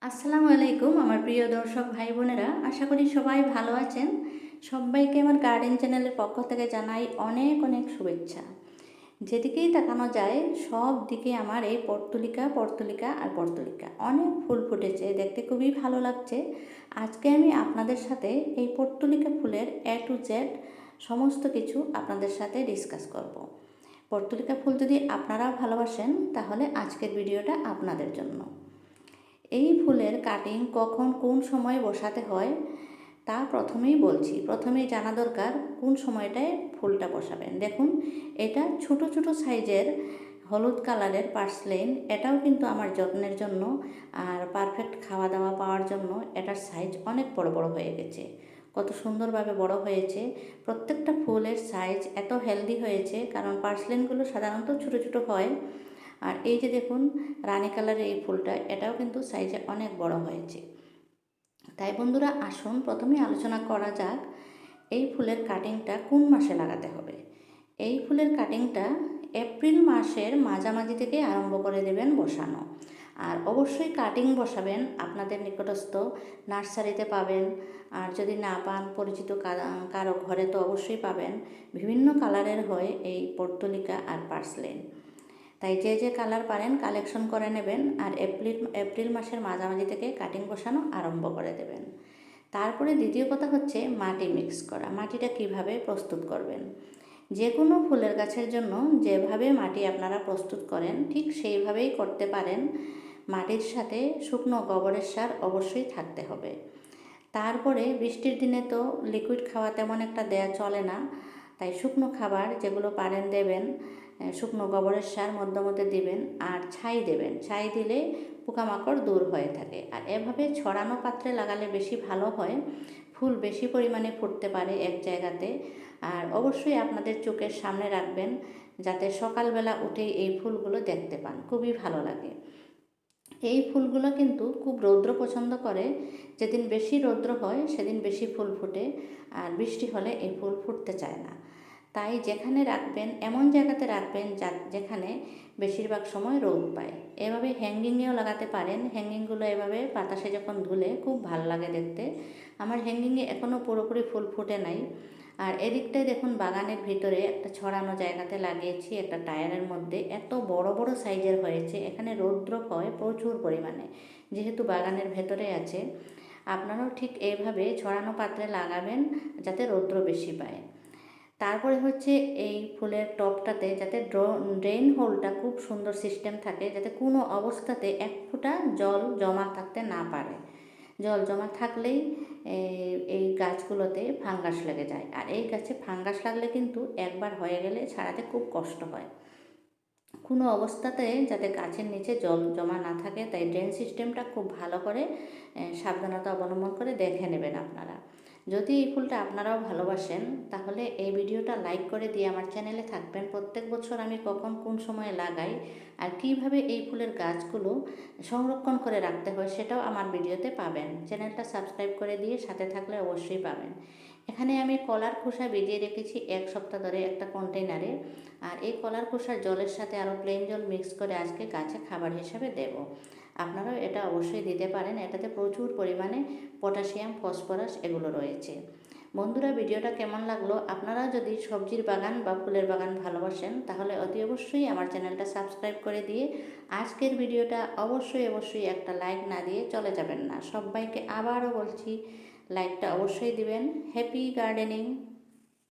আসসালামু আলাইকুম আমার প্রিয় দর্শক ভাই বোনেরা, আশা করি সবাই ভালো আছেন। সবাইকে আমার গার্ডেন চ্যানেলের পক্ষ থেকে জানাই অনেক অনেক শুভেচ্ছা। যেদিকেই তাকানো যায় সব দিকে আমার এই পর্তুলিকা পর্তুলিকা আর পর্তুলিকা, অনেক ফুল ফুটেছে, দেখতে খুবই ভালো লাগছে। আজকে আমি আপনাদের সাথে এই পর্তুলিকা ফুলের টু জেড সমস্ত কিছু আপনাদের সাথে ডিসকাস করব। পর্তুলিকা ফুল যদি আপনারাও ভালোবাসেন তাহলে আজকের ভিডিওটা আপনাদের জন্য। এই ফুলের কাটিং কখন কোন সময় বসাতে হয় তা প্রথমেই জানা দরকার কোন সময়টায় ফুলটা বসাবেন। দেখুন, এটা ছোট ছোট সাইজের হলুদ কালারের পার্সলেন, এটাও কিন্তু আমার যত্নের জন্য আর পারফেক্ট খাওয়া দাওয়া পাওয়ার জন্য এটার সাইজ অনেক বড় বড় হয়ে গেছে। কত সুন্দরভাবে বড় হয়েছে, প্রত্যেকটা ফুলের সাইজ এত হেলদি হয়েছে, কারণ পার্সলেনগুলো সাধারণত ছোটো ছোটো হয়। আর এই যে দেখুন রানী কালারের এই ফুলটা, এটাও কিন্তু সাইজে অনেক বড় হয়েছে। তাই বন্ধুরা, আসুন প্রথমে আলোচনা করা যাক এই ফুলের কাটিংটা কোন মাসে লাগাতে হবে। এই ফুলের কাটিংটা এপ্রিল মাসের মাঝামাঝি থেকে আরম্ভ করে দেবেন বসানো। আর অবশ্যই কাটিং বসাবেন আপনাদের নিকটস্থ নার্সারিতে পাবেন, আর যদি না পান পরিচিত কারো ঘরে তো অবশ্যই পাবেন। বিভিন্ন কালারের হয় এই পর্তুলিকা আর পার্সলেন, তাই যে যে কালার পারেন কালেকশন করে নেবেন। আর এপ্রিল মাসের মাঝামাঝি থেকে কাটিং বসানো আরম্ভ করে দেবেন। তারপরে দ্বিতীয় কথা হচ্ছে মাটি মিক্স করা। মাটিটা কিভাবে প্রস্তুত করবেন। যে কোনো ফুলের গাছের জন্য যেভাবে মাটি আপনারা প্রস্তুত করেন ঠিক সেইভাবেই করতে পারেন। মাটির সাথে শুকনো গোবরের সার অবশ্যই থাকতে হবে। তারপরে বৃষ্টির দিনে তো লিকুইড খাওয়া তেমন একটা দেয়া চলে না, তাই শুকনো খাবার যেগুলো পারেন দেবেন। শুকনো গোবরের সার মধ্যে মধ্যে দিবেন, আর ছাই দেবেন। ছাই দিলে পোকামাকড় দূর হয়ে থাকে। আর এভাবে ছড়ানো পাত্রে লাগালে বেশি ভালো হয়, ফুল বেশি পরিমাণে ফুটতে পারে এক জায়গাতে। আর অবশ্যই আপনাদের চোখের সামনে রাখবেন, যাতে সকালবেলা উঠেই এই ফুলগুলো দেখতে পান, খুবই ভালো লাগে। এই ফুলগুলো কিন্তু খুব রৌদ্র পছন্দ করে। যেদিন বেশি রৌদ্র হয় সেদিন বেশি ফুল ফুটে, আর বৃষ্টি হলে এই ফুল ফুটতে চায় না। তাই যেখানে রাখবেন এমন জায়গাতে রাখবেন যেখানে বেশিরভাগ সময় রোদ পায়। এভাবে হ্যাঙ্গিংয়েও লাগাতে পারেন। হ্যাঙ্গিংগুলো এভাবে বাতাসে যখন ধুলে খুব ভালো লাগে দেখতে। আমার হ্যাঙ্গিংয়ে এখনও পুরোপুরি ফুল ফুটে নাই। আর এদিকটায় দেখুন বাগানের ভিতরে একটা ছড়ানো জায়গাতে লাগিয়েছি, একটা টায়ারের মধ্যে এত বড় বড় সাইজের হয়েছে। এখানে রৌদ্র হয় প্রচুর পরিমাণে, যেহেতু বাগানের ভেতরে আছে। আপনারাও ঠিক এইভাবে ছড়ানো পাত্রে লাগাবেন যাতে রৌদ্র বেশি পায়। তারপরে হচ্ছে এই ফুলের টবটাতে যাতে ড্রেন হোলটা খুব সুন্দর সিস্টেম থাকে, যাতে কোনো অবস্থাতে এক ফোঁটা জল জমা থাকতে না পারে। জল জমা থাকলেই এই গাছগুলোতে ফাঙ্গাস লেগে যায়। আর এই গাছে ফাঙ্গাস লাগলে কিন্তু একবার হয়ে গেলে ছাড়াতে খুব কষ্ট হয়। কোনো অবস্থাতে যাতে গাছের নিচে জল জমা না থাকে, তাই ড্রেন সিস্টেমটা খুব ভালো করে সাবধানতা অবলম্বন করে দেখে নেবেন আপনারা। যদি এই ফুলটা আপনারাও ভালোবাসেন তাহলে এই ভিডিওটা লাইক করে দিয়ে আমার চ্যানেলে থাকবেন। প্রত্যেক বছর আমি কখন কোন সময়ে লাগাই আর কিভাবে এই ফুলের গাছগুলো সংরক্ষণ করে রাখতে হয় সেটাও আমার ভিডিওতে পাবেন। চ্যানেলটা সাবস্ক্রাইব করে দিয়ে সাথে থাকলে অবশ্যই পাবেন। এখানে আমি কলার খোসা ভিজিয়ে রেখেছি 1 সপ্তাহ ধরে একটা কন্টেনারে। আর এই কলার খোসার জলের সাথে আরও প্লেন জল মিক্স করে আজকে গাছে খাবার হিসাবে দেব। আপনারাও এটা অবশ্যই দিতে পারেন। এটাতে প্রচুর পরিমাণে পটাশিয়াম, ফসফরাস এগুলো রয়েছে। বন্ধুরা, ভিডিওটা কেমন লাগলো? আপনারা যদি সবজির বাগান বা ফুলের বাগান ভালোবাসেন তাহলে অতি অবশ্যই আমার চ্যানেলটা সাবস্ক্রাইব করে দিয়ে আজকের ভিডিওটা অবশ্যই একটা লাইক না দিয়ে চলে যাবেন না। সবাইকে আবারও বলছি, লাইকটা অবশ্যই দিবেন। Happy gardening.